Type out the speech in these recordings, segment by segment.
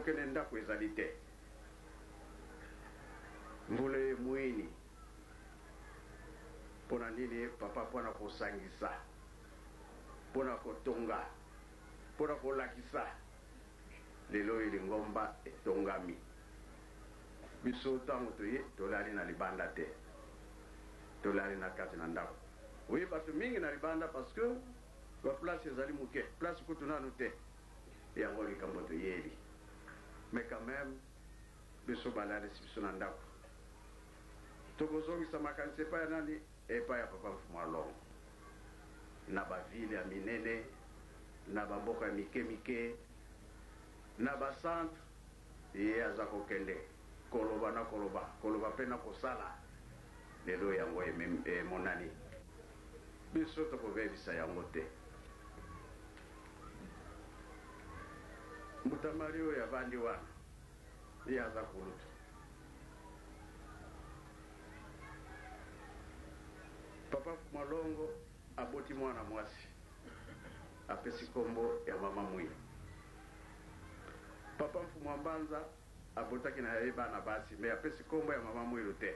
tokende ndako ezali te mbula emwini mpona nini papa mpona kosangisa mpona kotonga mpona kolakisa lelo oyo lingomba etongami biso ntango toye tolali na libanda te tolali na kati na ndako oye bato mingi na libanda parce que baplace ezali moke place kutu nanu te yango likambo toyeli mais quand même biso balalisi biso na ndako tokozongisa makanisi epai ya nani epai ya papa Mfumu Alongo na bavile ya minene na bamboka ya mike mike na bacentre ye aza kokende koloba na koloba mpe na kosala lelo yango emonani biso tokobebisa yango te mutamari oyo avandi wana ye aza kulutu papa Mfumu Alongo aboti mwana mwasi apesi kombo ya mama Mwiyo papa Mfumu Mbanza abotaki na ye bana basi me apesi kombo ya mama Mwiyo te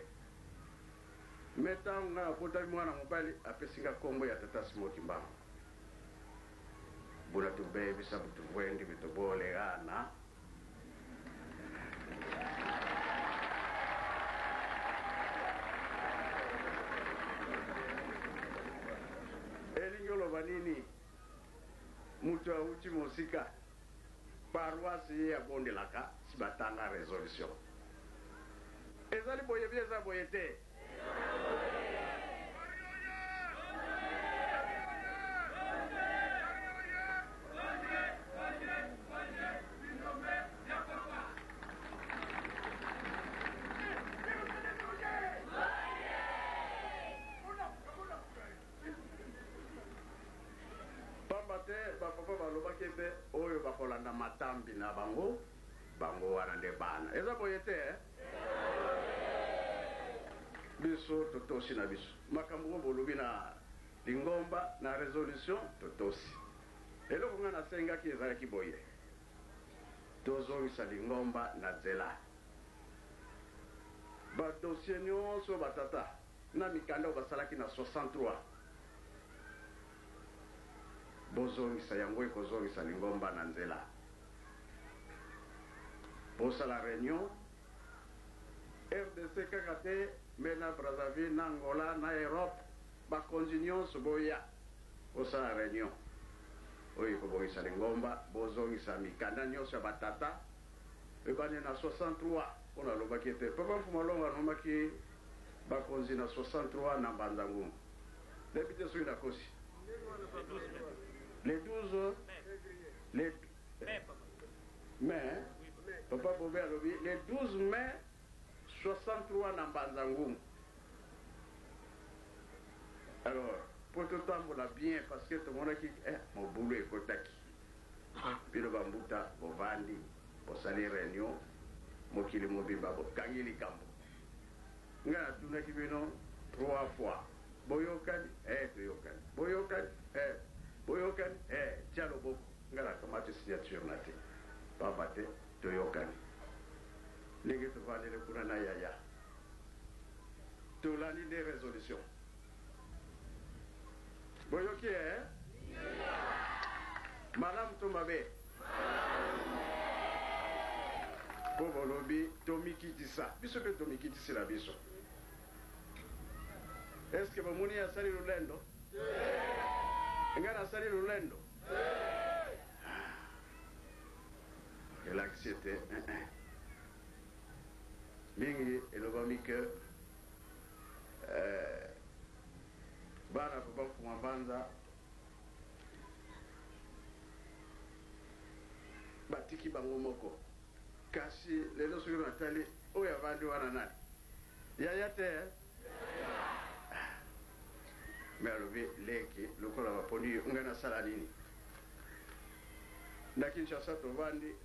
me ntango ngai abotaki mwana mobali apesi nga kombo ya tata Simoki Mbango buna tubebisa butuvwendi bitubolegana elingi oloba nini mutu auti mosika paroisse ye abondelaka si batanga résolution ezali boye bie eza boye te bapapa balobaki ete oyo bakolanda matambi na bango wana nde bana eza boye te biso totosi na biso makambo ngo bolobi na lingomba na résolution totosi eloko nga nasengaki ezalaki boye tozongisa lingomba na nzela badosie nyonso batata na mikanda oyo basalaki na 63 bozongisa yango ekozongisa lingomba na nzela bosala réunion RDC kaka te me na Brazzaville na Angola na Europe bakonzi nyonso boya bosala réunion oyo ekobongisa lingomba bozongisa mikanda nyonso ya batata ebani na 63 mpona alobaki ete papa Mfumu Alongo alobaki bakonzi na 63 na Mbanza Ngungu depite soki nakosi les 12 mai papa Bobé alobi les 12 mai 63 na Mbanza Ngungu. Alors pour tout tambola bien parce que tout le monde qui mon boulot est kotaki bino bambuta bovandi bosali réunion mokili mobimba bokangi likambo ngana tunaki bino 3 fois boyokani toyokani boyokani boyokani tia loboko ngana kamati signature na te papa te toyokani ndenge tovandele kuna na yaya tolandi nde résolution boyoki malamu to mabe po bolobi tomikitisa biso mpe tomikitisila biso eske bomoni asali lulendo nga nasali lulendo elakisi ete mingi elobami ke bana papa Mfumu Mbanza batiki bango moko kasi lelo soki natali oyo avandi wana nani yaya te me alobi leki lokola baponi yo ngai nasala nini na Kinshasa tovandi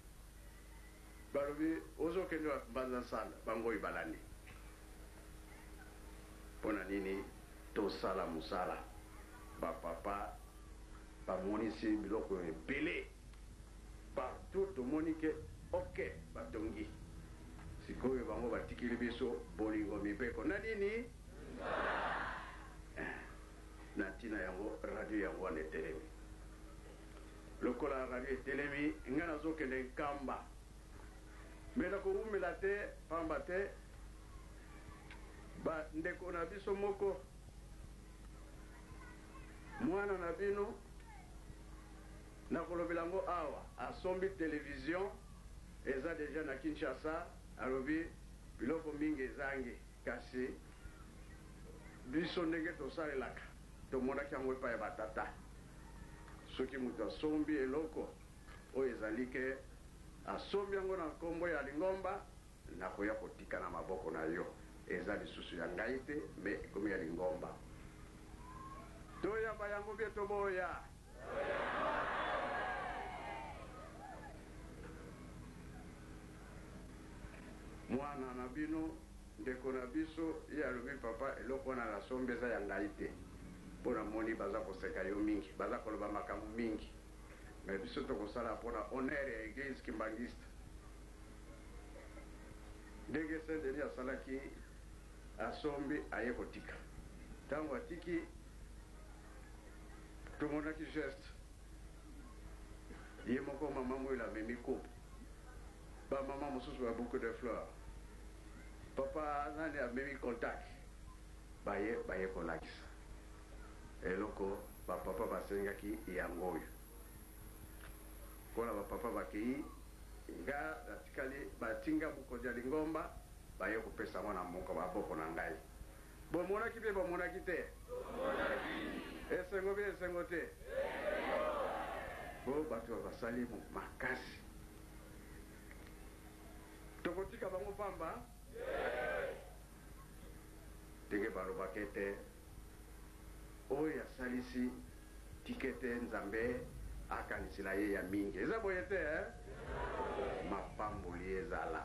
balobi ozokende wa Mbanza nsala bango oyo balandi mpona nini tosala mosala bapapa bamonisi biloko ebele partout tomoni ke ok batongi sikoyo bango batikili biso bolingo mibeko na nini na ntina yango radio yango wana etelemi lokola radio etelemi nga nazokende nkamba me nakoumela te pamba te bandeko na biso moko mwana na bino nakolobela yango awa asombi television eza deja na Kinshasa alobi biloko mingi ezangi kasi biso ndenge tosalelaka tomonaki yango epai ya batata soki moto asombi eloko oyo ezali ke asombi yango na nkombo ya lingomba nakoya kotika na maboko na yo eza lisusu ya ngai te me ekomi ya lingomba toyamba yango bie toboya mwana na bino ndeko na biso ye alobi papa eloko wana nasombi eza ya ngai te mpo namoni baza koseka yo mingi baza koloba makambo mingi me biso tokosala mpona honneur ya eglise kimbangiste ndenge saint denis asalaki asombi aye kotika ntango atiki tomonaki geste ye moko mama moyela amemi coupe bamama mosusu ba beaucoup de fleurs papa nani amemi contact baye kolakisa eloko bapapa basengaki yango oyo mpona bapapa bakei nga natikali batinga mokonzi ya lingomba baye kopesa ngo na maboko na ngai bomonaki mpe bomonaki te esengo mpe esengo te bo bato basali makasi tokotika bango pamba ndenge balobaki ete oyo asalisi tikete nzambe akanisila ye ya mingi eza boye te mapamboli ezala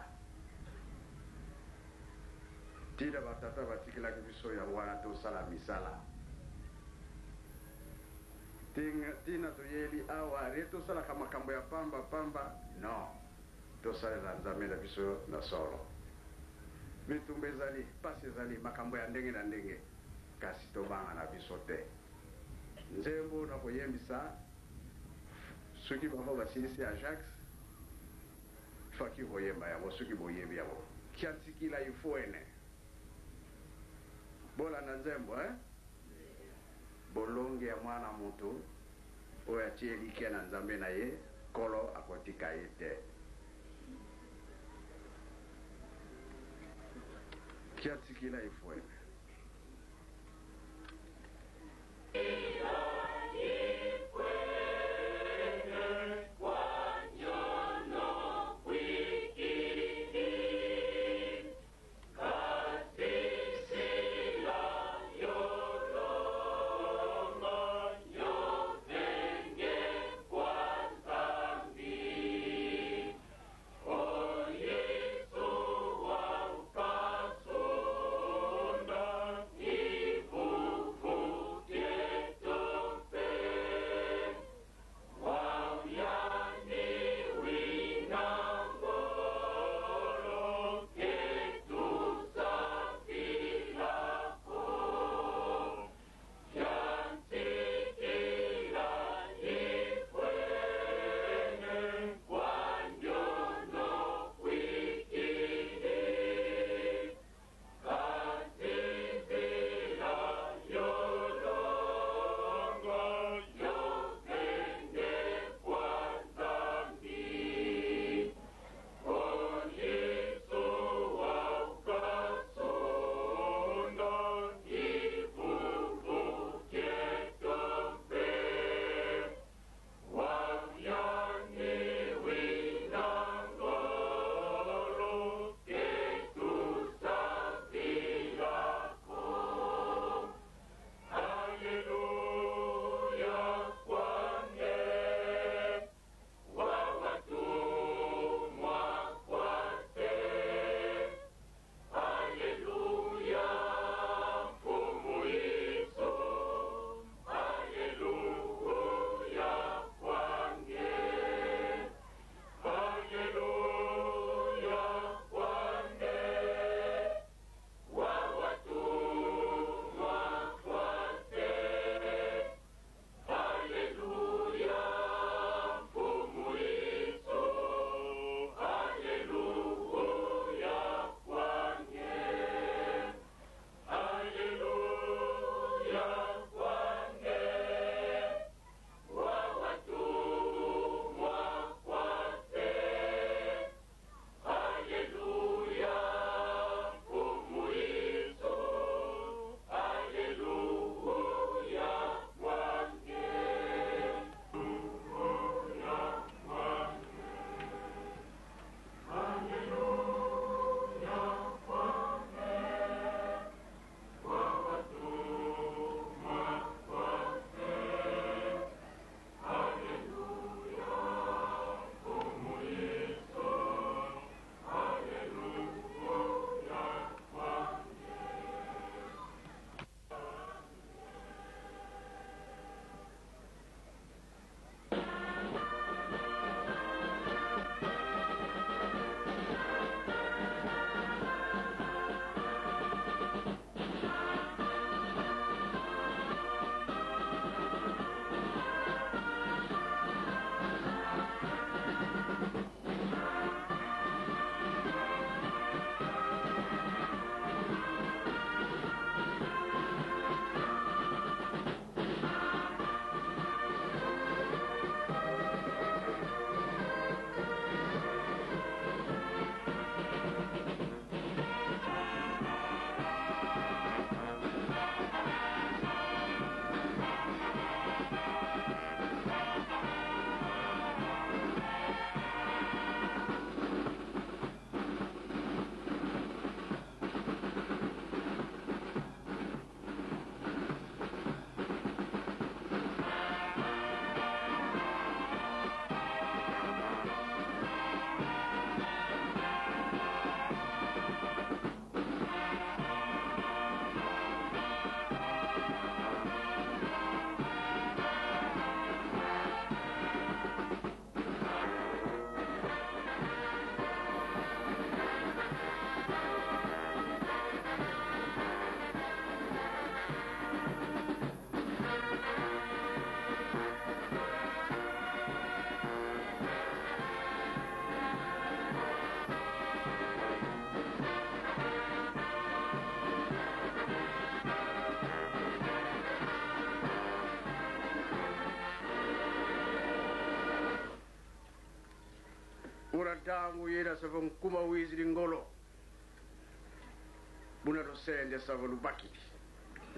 tina batata batikelaki biso yango wana tosala misala tina toyeli awa re tosalaka makambo ya pamba non tosalela nzambe na biso na solo bitumba ezali pasi ezali makambo ya ndenge na ndenge kasi tobanga na biso te nzembo na koyembisa soki bango basilisi ya Jacques faki koyemba yango soki boyembi yango kiantikila ifo ene bola na nzembo bolonge ya mwana moto oyo atie elike na nzambe na ye kolo akotika ye te kiatikila ifo ene Oh, yena savon kuma wizili ngolo buna do sende savon bakiti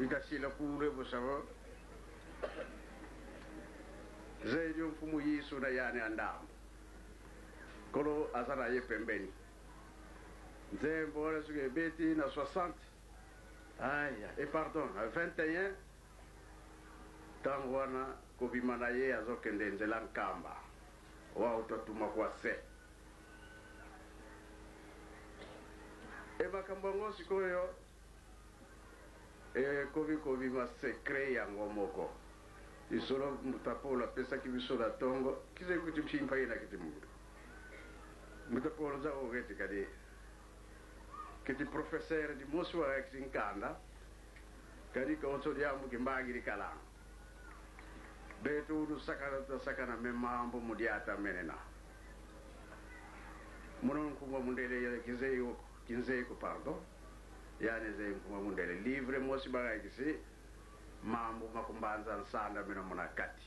ita sila kure bo savon zaidi mfumu yisu na yani andam kolo azara ye pembeni zembo wala suge beti na 60 aya et pardon à 21 tangwana kobimana ye azokende nzela nkamba wa utotuma kwa se e makambo ngo sikoyo e kobi ma secret ya ngomoko isolo mutapola pesa kibisola tongo kize kutimshimpa ina kitimu mutapola za ogeti kadi kiti professeur di moswa exinkanda kadi ko so diamu kimbagi di kala betu du sakana memambo mudiata menena munon kuma mundele ya kinze ko pardon yani ze kuma mundele livre mosi bagay kisi mambo makumbanza nsanda mino monakati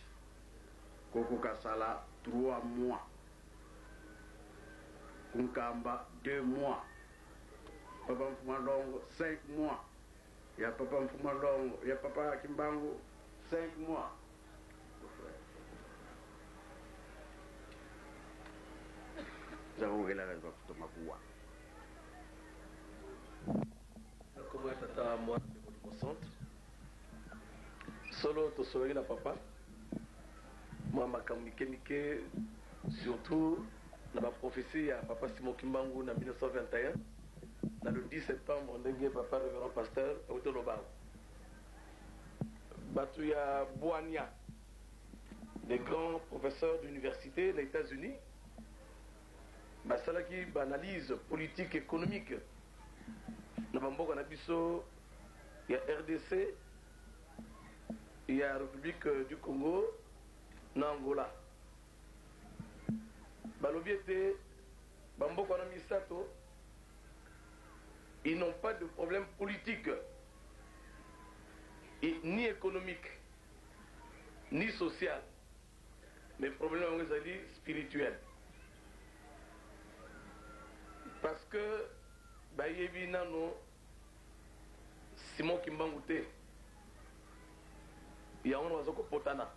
koko kasala 3 mois kunkamba 2 mois papa mfuma longo 5 mois ya papa mfuma longo ya papa kimbangu 5 mois. Comment est à moi de mon centre? Solo to soirée la papa. Moi ma kamike surtout dans ma prophétie à papa Simon Kimbangu en 1921 dans le 10 septembre on a papa révérend pasteur Autonoba. Batuya Boania des grands professeurs d'université des États-Unis. Basalaki analyse politique économique na bamboka na biso ya RDC ya République du Congo na Angola balobi ete bamboka na misato ils n'ont pas de problème politique et ni économique ni social mais problème ezali spirituel. Parce que bayebi nano Simon Kimbangu te ya ono bazoko potana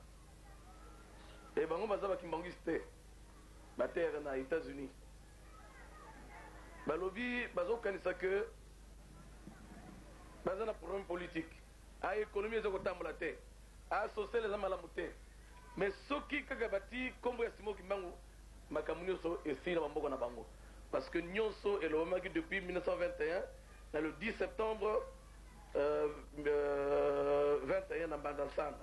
e bango bazaba kimbangiste baterre na États-Unis balobi bazokanisa que bazana problème politique a économie ezoko tambola te a social ezamala mute mais soki kaka bati kombo ya Simon Kimbangu makamuni so esina bamboko na bango. Parce que Nyonso est le moment qui depuis 1921, dans le 10 septembre 21 dans Bandansana.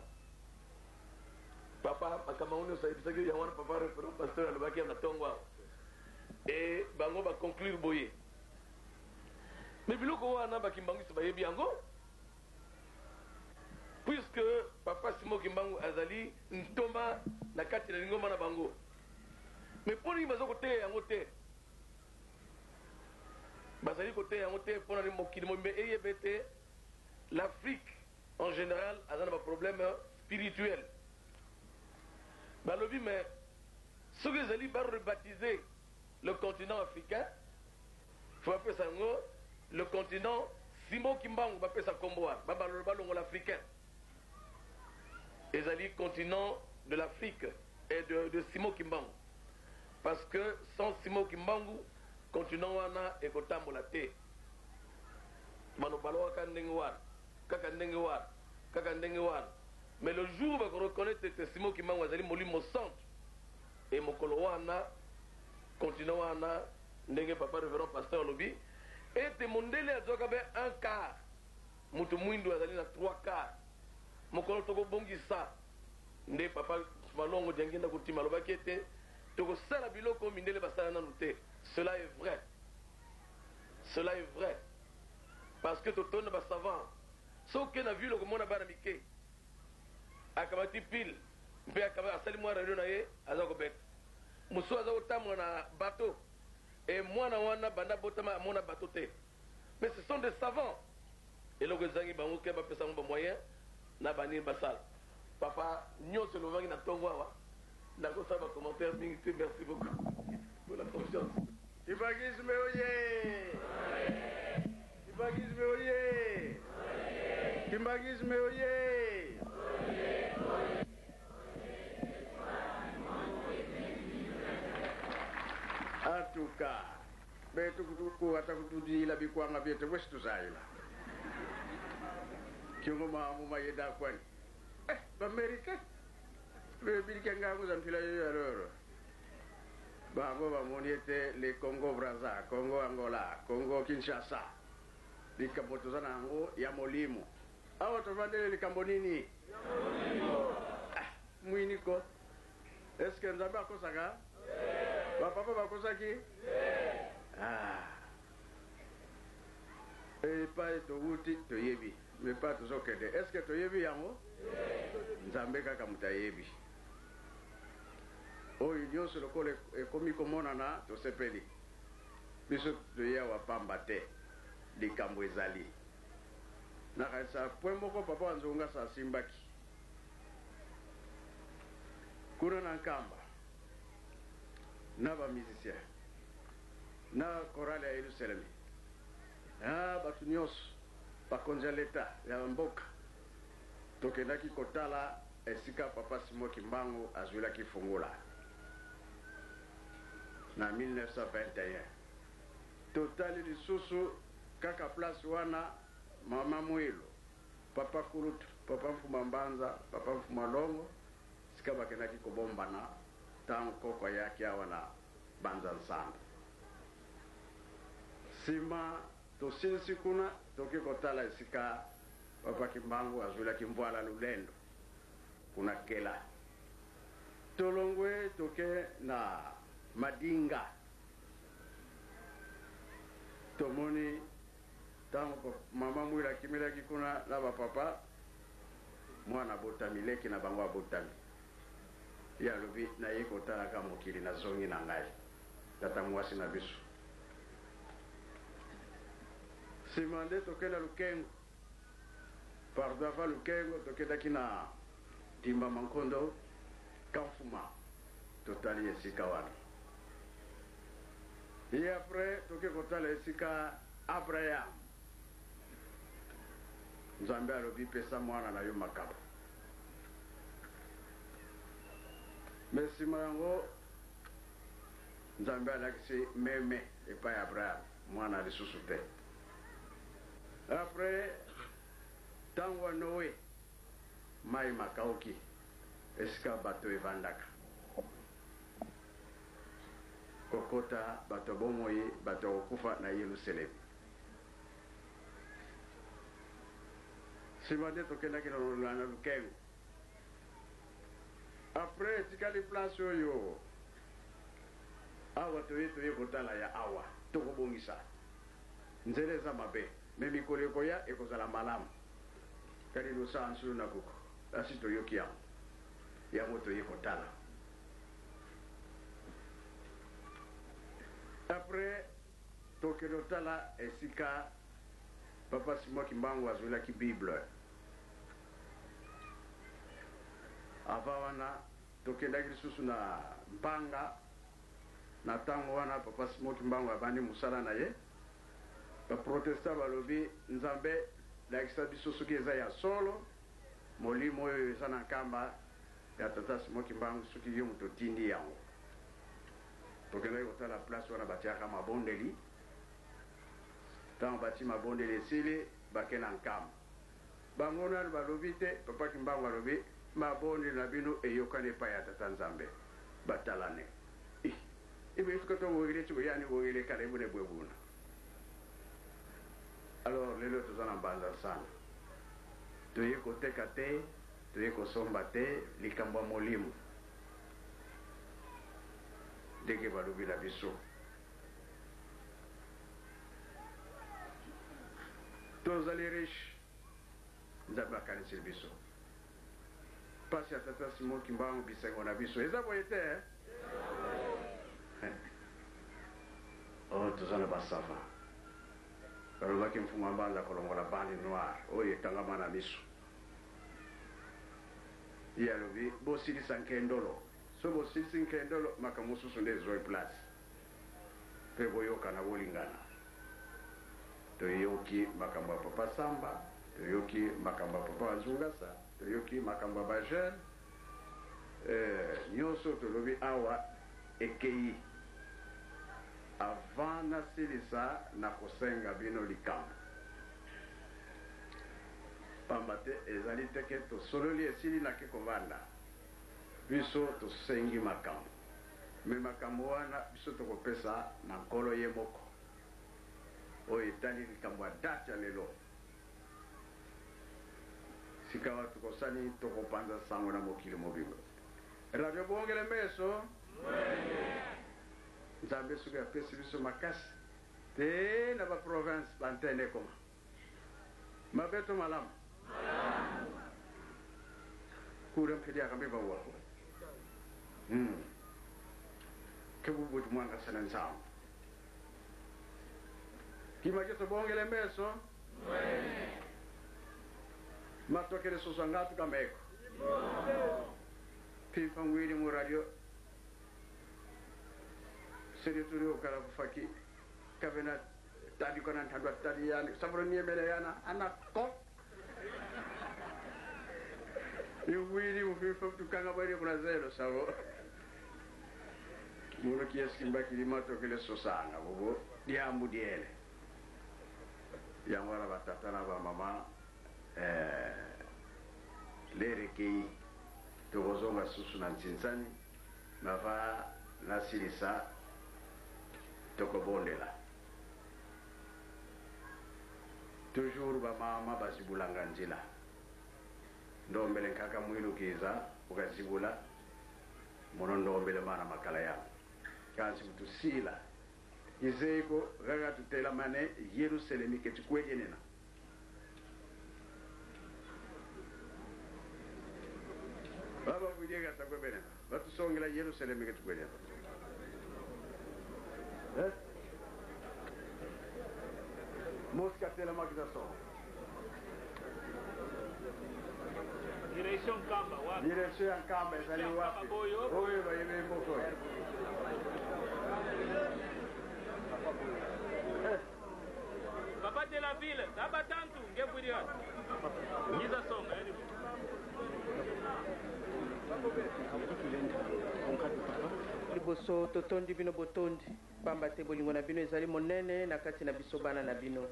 Papa, Makamaouni, ça dit qu'il y a un papa référent pasteur à l'Obaki à Tongwa. Et Bango va conclure Boye. Mais Biloko Wana Bakimbangu se voyait bien. Puisque papa Simon Kimbangu Azali, Ntoma, Nakati Lingoma na Bango. Mais pour lui, Mazoko Te, Angote. L'Afrique en général a un problème spirituel. Mais ce que vous allez rebaptiser le continent africain, il faut appeler ça le continent Simon Kimbangu, on va appeler ça Komboa, l'Africain. Et le continent de l'Afrique et de Simon Kimbangu. Parce que sans Simon Kimbangu, continent wana ekotambola te mano balo kaka ndenge war mais le jour va reconnaître que Simon Kimbangu azali molimo centre et mokolo wana continent wana ndenge papa révérend pasteur lobi et te mondele azoka be 1/4 mutu mwindu azali na 3/4 mokolo toko bongisa nde papa malongo jangenda kutima lobaki ete toko sala biloko mindele basala nanu te. Cela est vrai. Cela est vrai. Parce que tout le monde est savant. Sauf qu'on a vu le monde a mis akamati pile. Puis akamati moi réunion naé azakobek. Muso azakotamwa na bateau. Et moi na wana banda botama mona bateau te. Mais ce sont des savants. Et le gozangi bango ke ba pesa ngomba moyen na bani basal. Papa nyoso lo vangi na tongwa wa. Na ko sa ba commentaire mingi merci beaucoup pour la confiance. Kibagisme oye! Kibagisme oye! Kibagisme oye! En tout cas, betukutuku atakutujila bikwanga vyote westu zaila. Kiongo maamu mayeda kwani. Amerika. Bebirika ngangu zampila yororo. Bango bamoniete le Congo Brazza, Congo Angola, Congo Kinshasa. Likaboto zanango ya molimo. Awo tovandele likambo nini? Ya molimo. Mwiniko. Eske nzambe akosaka? Papa bakosaki? Pas toguti toyebi. Mais pas tozokende. Est-ce que toyebi yango? Nzambe kaka mutayebi. Oyo nyonso lokola ekomi komonana tosepeli. Biso toya wapamba te. Likambo ezali. Nakasa point moko papa wanzonga sa simbaki. Kuna na nkamba. Na ba musicien. Na chorale ya Yerusalemi. Batu nyonso bakonzi leta ya mboka tokendaki kotala esika papa Simon Kimbangu azwilaki fungula na 1921. Totali lisusu kaka place wana mama Mwilo, papa Kurutu, papa Mfuma Mbanza, papa Mfuma Longo sika bakendaki kobombana tanko kwa yake wana banza nsamba. Sima tosilisi kuna toki kotala esika papa Kimbangu azwila kimbwala lulendo kuna kela tolongwe toke na Madinga tomoni tango mama Mwila kimila kikuna laba papa mwana botami leki na bango botami ya lobi na yeko tala ka mokili na zongi na ngai tata mwasi na biso simande tokela lukengo pardon avant lukengo tokedaki na timba mankondo Kamfuma totali esika wana et après toke kotala esika Abraham Nzambe alobi pesa mwana na yo makabo mesima yango Nzambe alakisi meme epai Abraham mwana lisusu te. Après tango Noé mai makauki esika bato evandaka kokota bato bomoi bato okufa na Yerusalem. Simande tokendaki na lukengo. Après tikali place oyo awa toye kotala ya awa tokobongisa nzele za mabe me mikolo ekoya ekozala malamu kali losa ansulu na kuko asi toyoki yango toye kotala. Après tokelotala esika papa Simon Kimbangu azwilaki Bible. Ava wana tokendaki lisusu na Mbanga na tango wana papa Simon Kimbangu abandi musala na ye baprotesta balobi Nzambe lakisa biso soki eza ya solo molimo oyo eza na nkamba ya tata Simon Kimbangu soki yo moto tindi yango tokendaki kotala place wana batiaka mabondeli tango bati mabondeli esili bake na nkamba bango nani balobi te papa Kimbangu alobi mabondeli na bino eyokani epai ya tata Nzambe batalane ibe suka to wogile chiko yani wogile kale bune bwebuna. Alors lelo tozana mbanza sana toye koteka te toye kosomba te likambo molimo deke balobi na biso tozali riche Nzambe akanisi biso pasi ya tata Simon Kimbangu bisengo na biso eza boye te oh tozana basava balobaki Mfuma Mbanza kolongola bandi noire oyo etangama na miso ye alobi bosilisa nkendolo so bosilisi nkendolo makambo mosusu nde ezoi place pe boyoka na bolingana toyoki makambo papa Samba toyoki makambo papa Nzungasa toyoki makambo ba jeune nyonso tolobi awa ekei avant nasilisa na kosenga bino likambo pamba te ezali teke tosololi esili nake kovanda biso tosengi makambo me makambo wana biso tokopesa na nkolo ye moko oyo etali likambo ya date ya lelo sikawa tukosani tokopanza sango na mokili mobimba radio bongele meso nzambe soki apesi biso makasi te na baprovince bantene koma mabeto malamu kura mpedi akambe bawako kebubuti mwanga sana nzambe kimaketo bongele meso matokele sosa ngatu kameko pipa ngwili mu radio seri turi okala kufaki kavena tadi kona ntandwa tadi yani sabro niemele yana anako ngwili ufifa tukanga bari kuna zero sabo muno kiasi mbaki matokele sosa nga bobo diambu diele yangwala batata na ba mama lerekei tokozonga susu na ntinzani nava nasilisa tokobondela toujours bamama bazibulanga nzila ndombele nkaka mwinukiza ukazibula mono ndombele mana makala yangu kansi kutusila izeiko gaga tutela mane Yerusalemi ketukwejenena baba budiega takwebena batusongela Yerusalemi ketukwejenena Mosca tela makizason Direction Kamba wapi? Direction Kamba ezali wapi? Oyo bayebe mboko. Papa de la ville, tabatantu ngeburia. Niza songa yani. Liboso totondi bino botondi pamba te bolingo na bino ezali monene na kati na biso bana na bino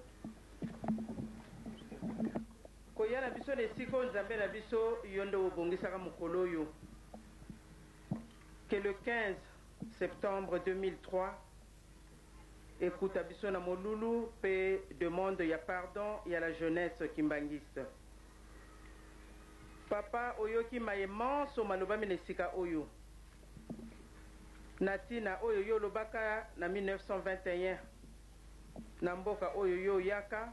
koya na biso na esika oyo nzambe na biso yo nde obongisaka mokolo oyo que le 15 septembre 2003 ekuta biso na molulu mpe demande ya pardon ya la jeunesse kimbangiste papa oyoki mayemanso malobami na esika oyo na ntina oyo yo olobaka na 1921 na mboka oyo yo oyaka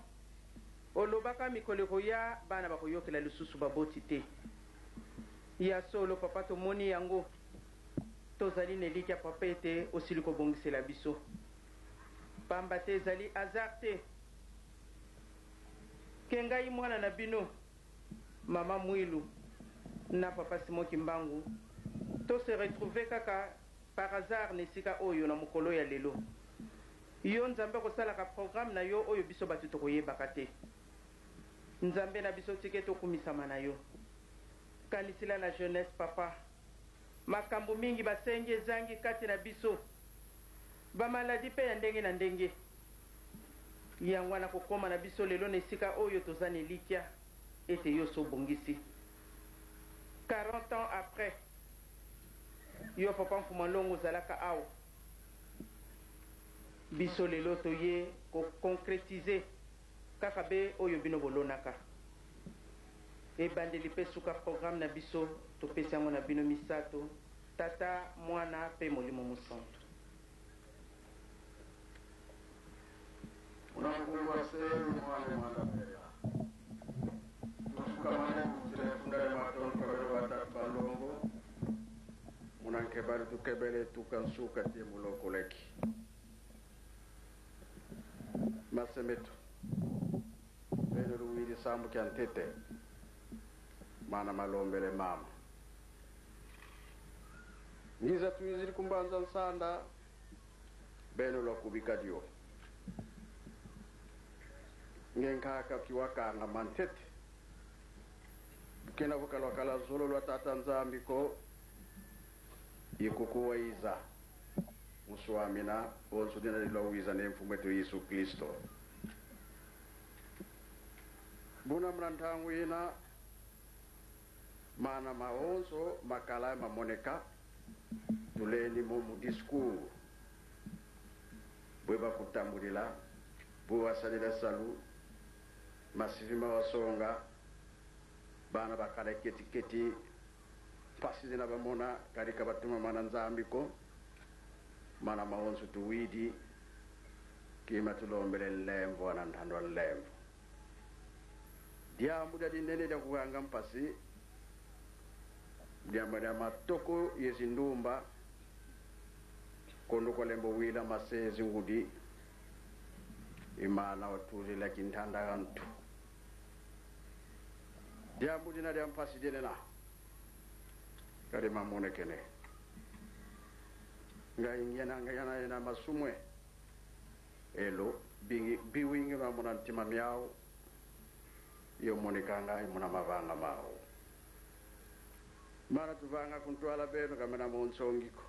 olobaka mikolo ekoya bana bakoyokela lisusu baboti te ya solo papa tomoni yango tozali na elikya papa ete osili kobongisela biso pamba te ezali hasard te ke ngai mwana na bino mama Mwilu na papa Simon Kimbangu to se retrouve kaka par hasard nesika oyo na mokolo ya lelo yo nzambe kosalaka programme na yo oyo biso bato tokoyebaka te nzambe na biso tike tokumisama na yo kanisila la jeunesse papa makambo mingi basengi ezangi kati na biso bamaladi mpe ya ndenge na ndenge yango wana kokoma na biso lelo na esika oyo toza na elikya ete yo sobongisi 40 ans après yo papa Mfumalongo ozalaka awa biso lelo toye koconcrétiser kaka be oyo bino bolonaka ebandeli mpe suka programme na biso topesi yango na bino misato tata mwana mpe molimo mosantu unakumbwase mwana pera tusukamane kutile fundale maton kabelo batatu balongo unankebali tukebele tukansuka tie mulokoleki masemeto beno luwili sambu kyantete mana malombele mama ngiza tuizili kumbanza nsanda beno lo kubikadio ngenkaka kiwakanga mantete kena kala zolo lwa tata nzambi ko yikukuwaiza muswamina onso dina lilowiza nemfumu wetu Yesu Kristo buna mrantangu ina mana maonso makala mamoneka tuleni mu discours bweba kutambulila bwa salila salu masifima wasonga bana bakala keti pasi dina bamona karika batuma mana nzambi ko mana maonso tuwidi kima tulombele lembo anandando lembo dia muda dinene dia kuanga mpasi dia mada matoko yesindumba kondo kwa lembo wila masezi ngudi imana watuli la kintanda gantu dia mudina dia mpasi dinena kare mamone kene ngayana ina masumwe elo biwingi mamona ntima miao yo monikanga imuna mavanga mao mara tuvanga kuntwala beno kamena monsongiko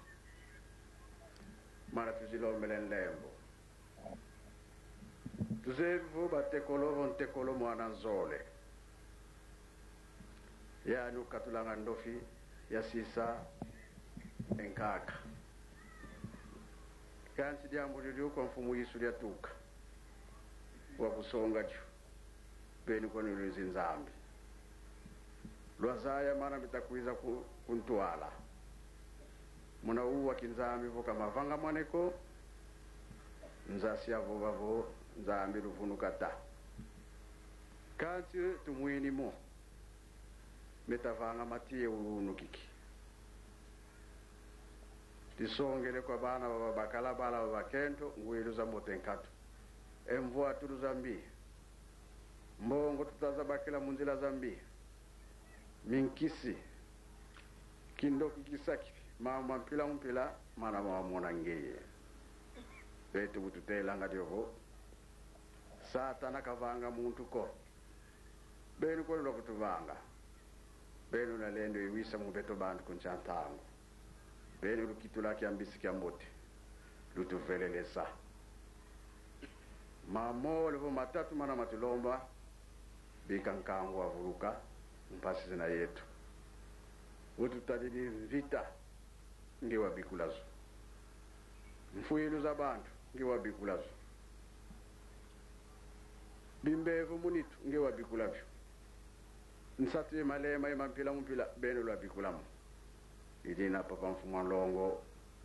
mara tuzilombelen lembo tuzevu batekolo mwana nzole yani ukatulanga ndofi ya sisa enkaka kansi jambo lilio kwa mfumu Yesu lyatuka wa kusonga jo beni kwa nilizi nzambi lwazaya mana bitakuiza kuntwala muna uwa kinzambi voka mavanga mwaneko nzasi yavo vavo nzambi lufunukata kansi tumwini mo metavanga matie ulunu kiki tisongele kwa bana baba bakala bala baba kento ngwilu za motenkatu emvua tulu zambi mbongo tutaza bakila munzila zambi minkisi kindoki kisaki mama mpila mana mama mona ngeye betu bututela ngadiovo satana kavanga muntu ko benu ko lokutuvanga benu na lendo iwisa mu beto bantu kunchantango benu lukitula kiambisi kiambote lutuvelelesa mamo levo matatu mana matulomba bikankango avuruka mpasi zina yetu ututadili vita ngewa bikulazo mfuilu za bantu ngewa bikulazo bimbevu munitu ngewa bikulavyo nsati malema mpila beno lwa bikulamu idina papa mfumu longo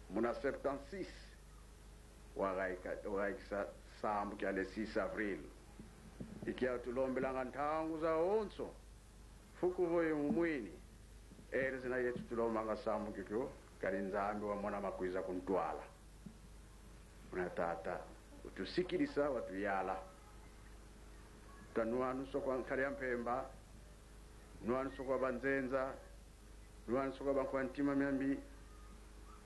muna 76 wagaikisa sambu kia le 6 avril ikia tulombelanga ntangu za onso fuku voye mumwini ere zina yetu tulomanga sambu kikyo kari nzambi wa mwana makuiza kuntwala muna tata utusikilisa watu yala tanuanu sokwa nkari mpemba nuanu sokwa banzenza nuanu sokwa bankwa ntima miambi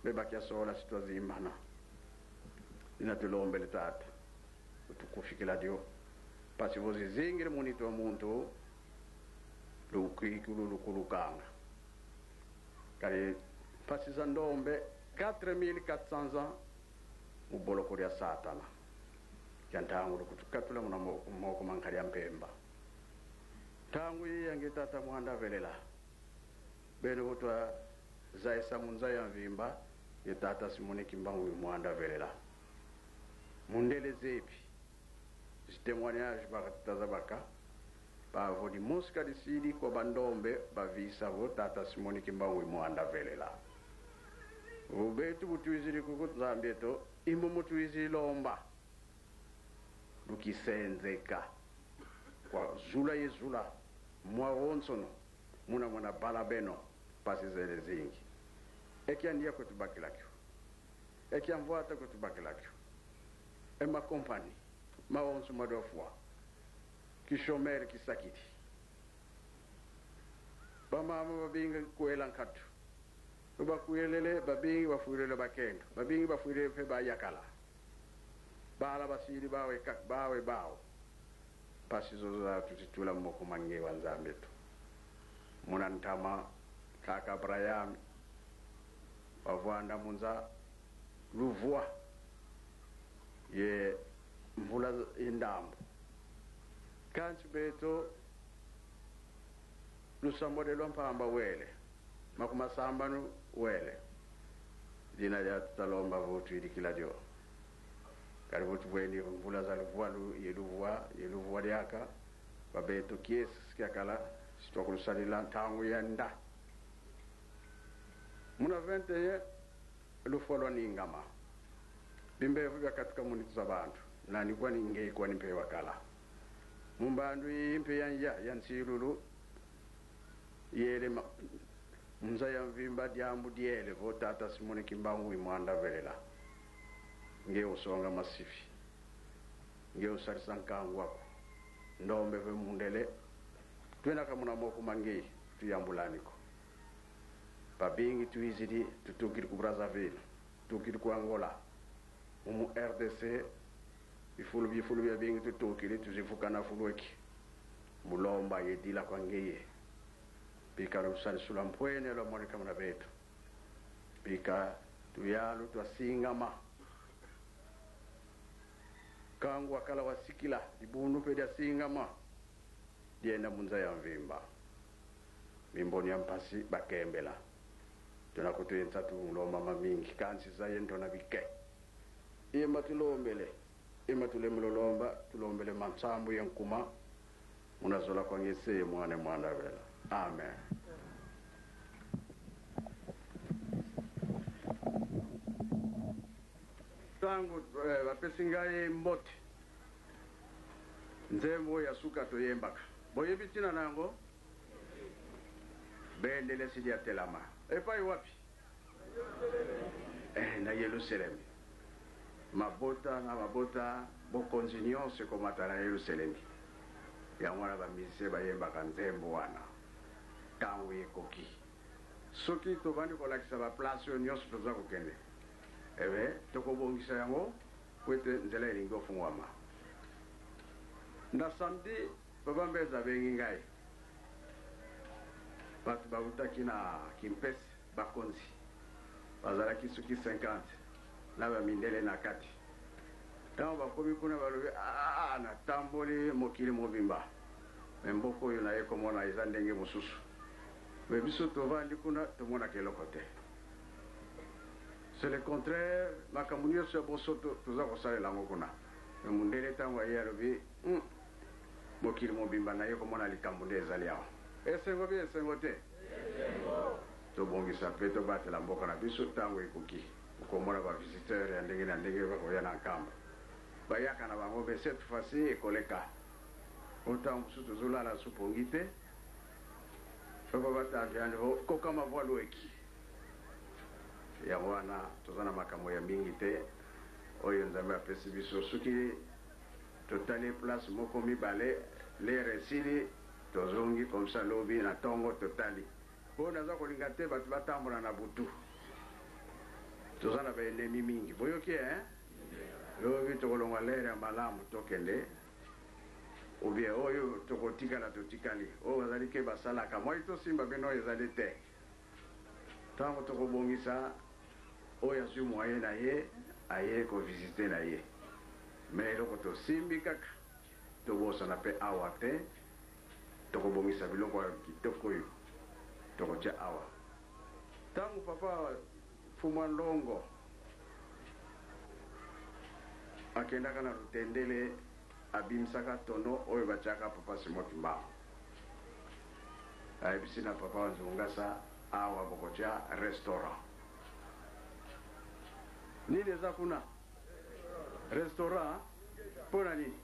bebakia sola sitwazimbana inatulombele tata utukufikila dio pasi vozi zingire munito wa muntu lukulukanga kari pasi za ndombe 4400 ans muboloko ya satana yantangu lukutukatula muna moko mankari ya mpemba tangu yange tata muhanda velela beno utwa zaisa munza ya mvimba ye tata Simone Kimbangu muhanda velela mundele zepi témoignage bakataza baka bavo di muska di sidi ko bandombe bavisa vo tata Simone Kimbangu muhanda velela ubetu butuiziri kukuzambeto imbo mutuiziri lomba lukisenzeka kwa zula yezula mwa wonsono muna mwana balabeno pasi zele zingi ekia ndia kutubakilakyo ekia mvuata kutubakilakyo ema kompani ma wonso madofwa kishomere kisakiti bamama babinga kuela nkatu bakuelele babingi bafuirele bakendo babingi bafuirele fe bayakala bala basiri bawe kak bawe bao pasi zoza tutitula moko mange wanzambetu munantama kaka brayam wavanda munza luvua ye mvula indambo kanchi beto lusambolelwa mpamba wele makumasambanu wele dina ya tutalomba votu ili kila dio kari votu bweni mvula za luvua luvua liaka babeto kies sikiakala sitokulusalila tangu yenda muna 21 lufolo ningama bimbevu bya katika munitu za bantu na nikuwa ninge kwa nimpe wakala mumbandu impe yansilulu yele mza ya mvimba diambu diele votata Simone Kimbangu imwanda velela nge usonga masifi nge usarisa nkangu wako ndombe ve mundele tuena kamuna moku mangi tuyambulaniko babingi tuizidi tutukiri ku Brazzaville tukiri ku Angola umu RDC bifulu bya bingi tutukiri tuzifukana fulweki mulomba yedila kwa ngeye bika rusani sulampwene lo monika muna betu bika tuyalu twasingama kangu wakala wasikila ibunu peda singama dienda munza ya mvimba mimboni ya mpasi bakembela tunakutuenza tulomba mamingi kansi zaye ntona bike ima tulombele ima tulemulolomba tulombele mansambu yankuma munazola kwa ngese mwane mwanda vela amen. Tangu bapesingaye mbote nzembo ya suka toyembaka boye bitina nango bendele sidi ya telama epai wapi na Yerusalem mabota na mabota bokonzi nyonse komata na Yerusalem ya mwana bamise bayembaka nzembo wana tangu yekoki soki tobandi kolakisa baplace oyo nyonso toza kokende ebe tokobongisa yango kwete nzela elingi ofungwama na samedi babambeza bengi ngai bato bautaki na kimpesi bakonzi bazalaki soki 50 na bamindele na kati ntango bakomi kuna balobi natamboli mokili mobimba me mboka oyo naye komona eza ndenge mosusu me biso tovandi kuna tomonaka eloko te c'est le contraire makambo nyonso ya boso toza kosalela yango kuna me mundele ntango aye alobi mokili mobimba naye komona likambo nde ezali awa esengo bi esengo te tobongisa mpe tobatela mboka na biso ntango ekoki okomona bavisiteur ya ndenge na ndenge bakoya na nkamba bayaka na bango me cette fois-ci ekoleka otango mosusu tozolala supongi te soko batanjani kokama voile eki yango wana toza na makambo ya mingi te oyo nzambe apesi biso soki totali place moko mibale lere esili tozongi komsa lobi na ntongo totali mpo naza kolinga te bato batambola na butu toza na baenemi mingi boyoki lobi tokolongwa lere ya malamu tokende ubie oyo tokotikala totikali oyo bazali ke basalaka moi tosimba bino oyo ezali te ntango tokobongisa oyo azwi moye na ye aye kovisite na ye me eloko tosimbi kaka tobosana mpe awa te tokobongisa biloko ya kitoko oyo tokotya awa ntango papa fumwa ndongo akendaka na lutendele abimisaka tono oyo batiaka papa Simon Kimbangu ayebisi na papa wanzungasa awa bokotya restaurant nini eza kuna restaurant mpona nini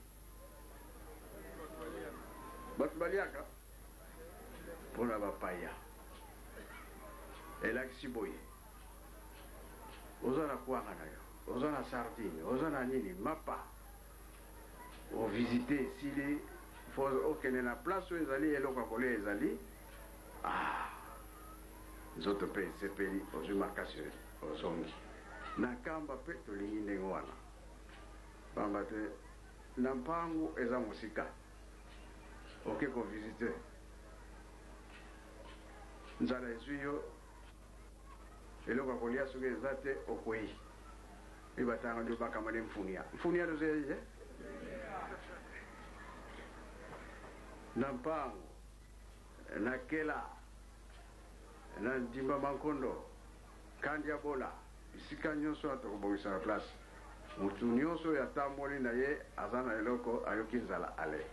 bato baliaka mpona bapaya elakisi boye oza na kwanga na yo oza na sardine oza na nini mapa ovisite esili fo okende na place oyo ezali eloko ya kolia ezali nzoto mpe esepeli ozwi makasi ozongi na kamba mpe tolingi ndenge wana pamba te na mpango eza mosika oke kovisite nzala ezwi yo eloko ya kolia soki eza te okwei ibatanga ndio bakamane mfunia tozeye na mpango na kela na ndimba mankondo kandi ya bola isika nyonso atokobongisa na place mutu nyonso yatamboli na ye aza na eloko ayoki nzala ale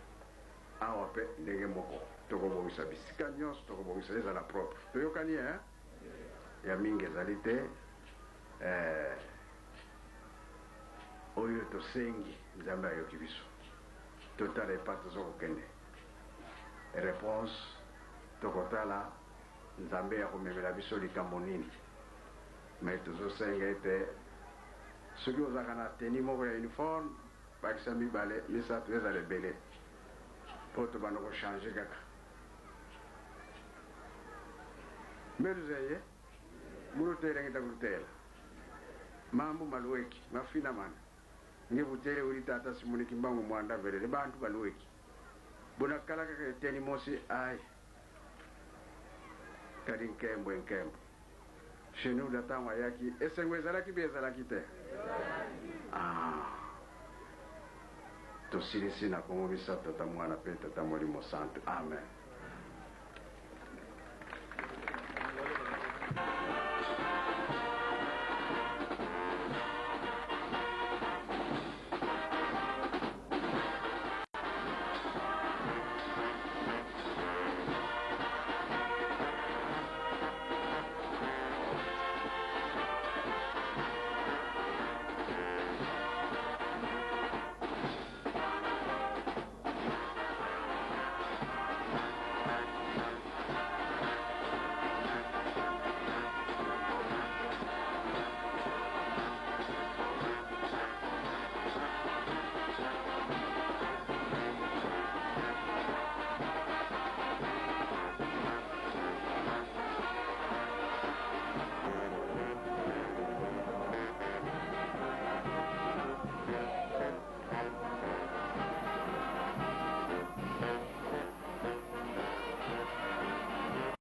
awa mpe ndenge moko tokobongisa bisika nyonso tokobongisa ezala propre toyokani ya mingi ezali te oyo tosengi nzambe ayoki biso totala epa tozokokende réponse tokotala nzambe ya komemela biso likambo nini me tozosenga ete soki ozalaka na teni moko ya uniforme bakisa mibale misato ezala ebele mpo tobanda kochange kaka mbeluzeye mulutele kulutela mambo maluweki mafina mana ngevutele uli tata simuniki mbangu mwanda velele bantu baluweki bunakala kaka eteni mosi ai kadi nkembo chez nous datangwa yaki esengwe ezalaki bi ezalaki te tosilisi na kongo misato tata mwana pe tata molimo santo amen.